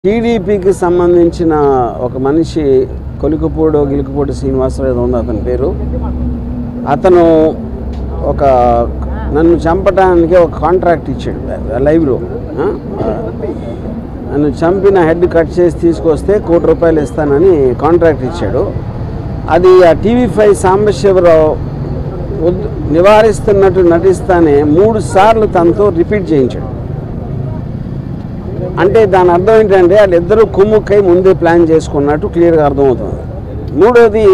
టీడీపీకి సంబంధించిన ఒక మనిషి గిలుకుపూడి శ్రీనివాసరావు ఏదో ఉంది అతని పేరు. అతను నన్ను చంపడానికి ఒక కాంట్రాక్ట్ ఇచ్చాడు లైవ్లో. నన్ను చంపిన హెడ్ కట్ చేసి తీసుకొస్తే ₹1 కోటి ఇస్తానని కాంట్రాక్ట్ ఇచ్చాడు. అది ఆ TV5 సాంబశివరావు నివారిస్తున్నట్టు నటిస్తానే 3 సార్లు తనతో రిపీట్ చేయించాడు. అంటే దాని అర్థం ఏంటంటే వాళ్ళిద్దరూ కుమ్ముక్కై ముందే ప్లాన్ చేసుకున్నట్టు క్లియర్గా అర్థమవుతుంది. మూడోది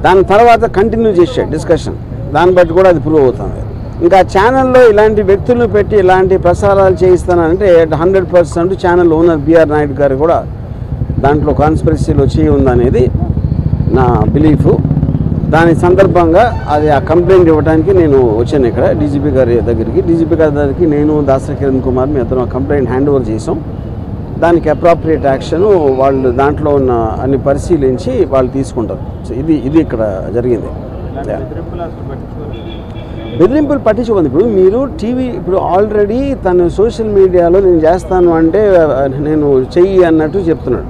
దాని తర్వాత కంటిన్యూ చేశాడు డిస్కషన్. దాన్ని బట్టి కూడా అది ప్రూవ్ అవుతుంది. ఇంకా ఛానల్లో ఇలాంటి వ్యక్తులను పెట్టి ఇలాంటి ప్రసారాలు చేయిస్తానంటే 100% ఛానల్ ఓనర్ బిఆర్ నాయుడు గారు కూడా దాంట్లో కాన్స్పిరసీలో చేయి ఉందనేది నా బిలీఫ్. దాని సందర్భంగా అది ఆ కంప్లైంట్ ఇవ్వడానికి నేను వచ్చాను ఇక్కడ డీజీపీ గారి దగ్గరికి. నేను దాసరి కిరణ్ కుమార్ మీ ఇద్దరం కంప్లైంట్ హ్యాండ్ ఓవర్ చేసాం. దానికి అప్రాప్రియేట్ యాక్షన్ వాళ్ళు దాంట్లో ఉన్న అన్ని పరిశీలించి వాళ్ళు తీసుకుంటారు. సో ఇది ఇక్కడ జరిగింది. బెదిరింపులు పట్టించుకుంది. ఇప్పుడు మీరు ఇప్పుడు ఆల్రెడీ తను సోషల్ మీడియాలో నేను చేస్తాను అంటే నేను చెయ్యి అన్నట్టు చెప్తున్నాడు.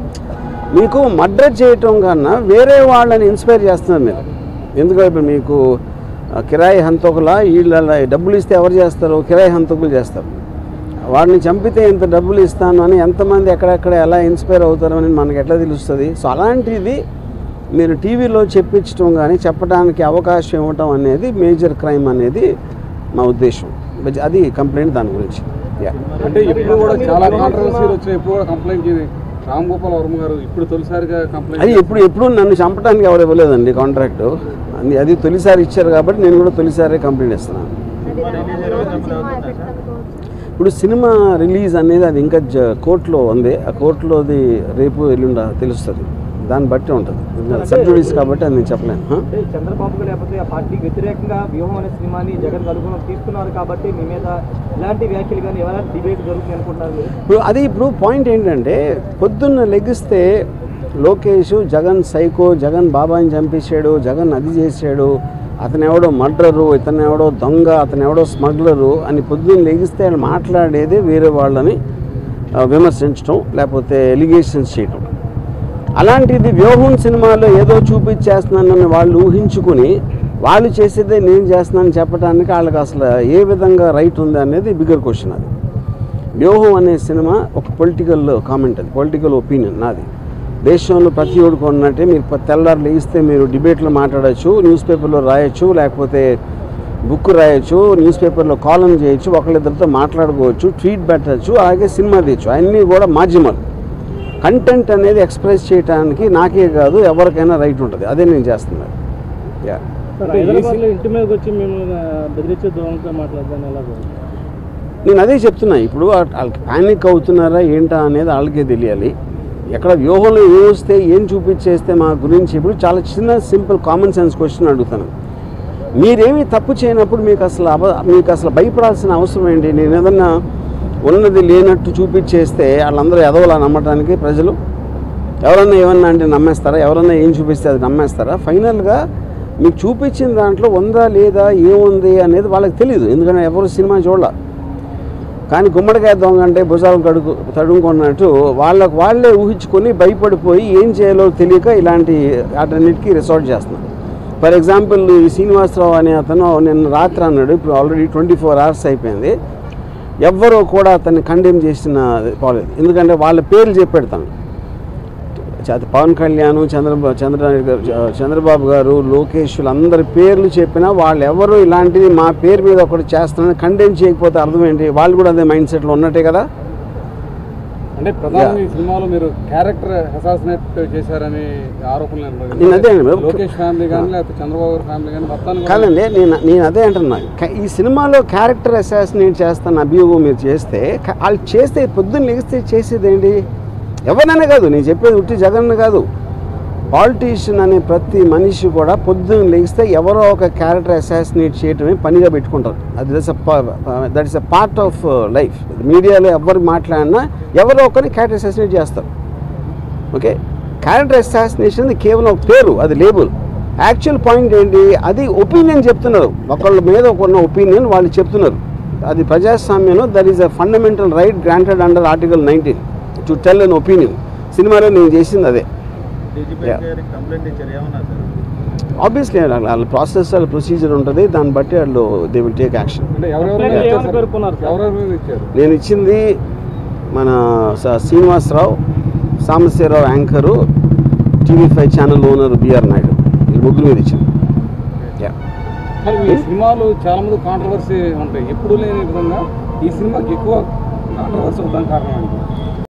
మీకు మర్డర్ చేయటం కన్నా వేరే వాళ్ళని ఇన్స్పైర్ చేస్తున్నారు మీరు. ఎందుకంటే ఇప్పుడు మీకు కిరాయి హంతకుల వీళ్ళ డబ్బులు ఇస్తే ఎవరు చేస్తారు? కిరాయి హంతకులు చేస్తారు. వాడిని చంపితే ఇంత డబ్బులు ఇస్తాను అని ఎంతమంది ఎక్కడెక్కడ ఎలా ఇన్స్పైర్ అవుతారో అని మనకు ఎట్లా తెలుస్తుంది? సో అలాంటిది మీరు టీవీలో చెప్పించడం కానీ చెప్పడానికి అవకాశం ఇవ్వటం అనేది మేజర్ క్రైమ్ అనేది మా ఉద్దేశం. అది కంప్లైంట్ దాని గురించి. అంటే ఇప్పుడు కూడా చాలా కాంట్రవర్సీలు వచ్చాయి. ఇప్పుడు కూడా కంప్లైంట్ రామ్ గోపాల్ వర్మ గారు ఇప్పుడు తొలిసారిగా కంప్లైంట్ అది ఎప్పుడు నన్ను చంపడానికి ఎవరు ఇవ్వలేదండి కాంట్రాక్టు. అది తొలిసారి ఇచ్చారు కాబట్టి నేను కూడా తొలిసారి కంప్లైంట్ ఇస్తున్నాను. ఇప్పుడు సినిమా రిలీజ్ అనేది అది ఇంకా కోర్టులో ఉంది. ఆ కోర్టులోది రేపు ఎల్లుండ తెలుస్తుంది. దాన్ని బట్టి ఉంటుంది. సబ్జుడీస్ కాబట్టి అది నేను చెప్పలేను. చంద్రబాబు లేకపోతే ఆ పార్టీకి వ్యతిరేకంగా వ్యూహం అనే సినిమాని జగన్ అనుగుణం తీసుకున్నారు కాబట్టి మీ మీద ఇలాంటి వ్యాఖ్యలు కానీ ఎవరైనా డిబేట్ జరుగుతుంది అనుకుంటున్నారు. ఇప్పుడు పాయింట్ ఏంటంటే పొద్దున్న లెగిస్తే లోకేష్ జగన్ సైకో, జగన్ బాబాని చంపేశాడు, జగన్ అది చేశాడు, అతను ఎవడో మర్డరు, ఇతను ఎవడో దొంగ, అతను ఎవడో స్మగ్లరు అని పొద్దున్న లెగిస్తే వాళ్ళు మాట్లాడేదే వేరే వాళ్ళని విమర్శించడం లేకపోతే ఎలిగేషన్స్ చేయటం. అలాంటిది వ్యూహం సినిమాలో ఏదో చూపించేస్తున్నానని వాళ్ళు ఊహించుకుని వాళ్ళు చేసేదే నేను చేస్తున్నానని చెప్పడానికి వాళ్ళకి అసలు ఏ విధంగా రైట్ ఉంది అనేది బిగ్గర్ క్వశ్చన్. అది వ్యూహం అనే సినిమా ఒక పొలిటికల్ కామెంట్, అది పొలిటికల్ ఒపీనియన్ నాది. దేశంలో ప్రతి ఒక్కరు కొన్నట్టే మీరు తెల్లారు లేస్తే మీరు డిబేట్లో మాట్లాడచ్చు, న్యూస్ పేపర్లో రాయొచ్చు, లేకపోతే బుక్ రాయొచ్చు, న్యూస్ పేపర్లో కాలమ్ చేయొచ్చు, ఒకళ్ళిద్దరితో మాట్లాడుకోవచ్చు, ట్వీట్ పెట్టచ్చు, అలాగే సినిమా తీయచ్చు. అన్నీ కూడా మాధ్యమాలు. కంటెంట్ అనేది ఎక్స్ప్రెస్ చేయడానికి నాకే కాదు ఎవరికైనా రైట్ ఉంటుంది. అదే నేను చేస్తున్నాను. నేను అదే చెప్తున్నా. ఇప్పుడు వాళ్ళకి ప్యానిక్ అవుతున్నారా ఏంటా అనేది వాళ్ళకే తెలియాలి. ఎక్కడ వ్యూహంలో వస్తే ఏం చూపించేస్తే మా గురించి ఇప్పుడు చాలా చిన్న సింపుల్ కామన్ సెన్స్ క్వశ్చన్ అడుగుతాను. మీరేమీ తప్పు చేయనప్పుడు మీకు అసలు భయపడాల్సిన అవసరం ఏంటి? నేను ఏదన్నా ఉన్నది లేనట్టు చూపించేస్తే వాళ్ళందరూ ఎదవలా నమ్మటానికి ప్రజలు ఎవరన్నా ఏమన్నా అంటే నమ్మేస్తారా? ఎవరన్నా ఏం చూపిస్తే అది నమ్మేస్తారా? ఫైనల్గా మీకు చూపించిన దాంట్లో ఉందా లేదా ఏముంది అనేది వాళ్ళకి తెలియదు. ఎందుకంటే ఎవరు సినిమా చూడాల. కానీ గుమ్మడికాయ దొంగ అంటే భుజాలు తడుముకున్నట్టు వాళ్ళే ఊహించుకొని భయపడిపోయి ఏం చేయాలో తెలియక ఇలాంటి వాటన్నిటికీ రిసార్ట్ చేస్తున్నారు. ఫర్ ఎగ్జాంపుల్ ఈ శ్రీనివాసరావు అనే అతను నిన్న రాత్రి అన్నాడు. ఇప్పుడు ఆల్రెడీ 24 hours అయిపోయింది. ఎవ్వరూ కూడా అతన్ని కండెమ్ చేసిన పోలేదు. ఎందుకంటే వాళ్ళ పేర్లు చెప్పెడతాను. పవన్ కళ్యాణ్, చంద్రబాబు గారు, లోకేష్ అందరి పేర్లు చెప్పినా వాళ్ళు ఎవరు ఇలాంటిది మా పేరు మీద ఒకటి చేస్తున్నారని కండెమ్ చేయకపోతే అర్థం ఏంటి? వాళ్ళు కూడా అదే మైండ్ సెట్లో ఉన్నట్టే కదా. అంటే ప్రధానంగా ఈ సినిమాలో మీరు క్యారెక్టర్ అసాసినేట్ చేశారని ఆరోపణలు. నేను అదే లోకేష్ ఫ్యామిలీ కానీ లేకపోతే చంద్రబాబు ఫ్యామిలీ కానీ మొత్తాన్ని కాదండి. నేను అదే అంటున్నా. ఈ సినిమాలో క్యారెక్టర్ అసాసినేట్ చేస్తాను అభియోగం మీరు చేస్తే వాళ్ళు చేస్తే పొద్దున్న లెగిస్తే చేసేది ఏంటి? ఎవరినైనా కాదు, నేను చెప్పేది ఉట్టి జగన్ కాదు. పాలిటీషియన్ అనే ప్రతి మనిషి కూడా పొద్దున్న లెగిస్తే ఎవరో ఒక క్యారెక్టర్ అసాసినేట్ చేయటమే పనిగా పెట్టుకుంటారు. That is a part of life. మీడియాలో ఎవరు మాట్లాడినా ఎవరో ఒకరిని క్యారెక్టర్ అసాసినేట్ చేస్తారు. ఓకే, క్యారెక్టర్ అసాసినేషన్ కేవలం ఒక పేరు, అది లేబుల్. యాక్చువల్ పాయింట్ ఏంటి? అది ఒపీనియన్ చెప్తున్నారు. ఒకళ్ళ మీద ఒకన్న ఒపీనియన్ వాళ్ళు చెప్తున్నారు. అది ప్రజాస్వామ్యంలో that is a fundamental right granted under article 19. To tell an opinion. సినిమాలో నేను చేసింది అదే. ఆబ్వియస్లీ వాళ్ళ ప్రాసెస్ వాళ్ళ ప్రొసీజర్ ఉంటుంది, దాన్ని బట్టి వాళ్ళు దే విల్ టేక్ యాక్షన్. అంటే ఎవరెవరు ఇచ్చారు? నేను ఇచ్చింది మన Srinivasarao, Sambasivarao anchor, TV5 channel owner BR Naidu, ఈ ముగ్గురు మీద ఇచ్చింది. మరి ఈ సినిమాలు చాలామంది కాంట్రవర్సీ ఉంటాయి, ఎప్పుడు లేని విధంగా ఈ సినిమాకి ఎక్కువ కాంట్రవర్సీ అవుతానికి కారణం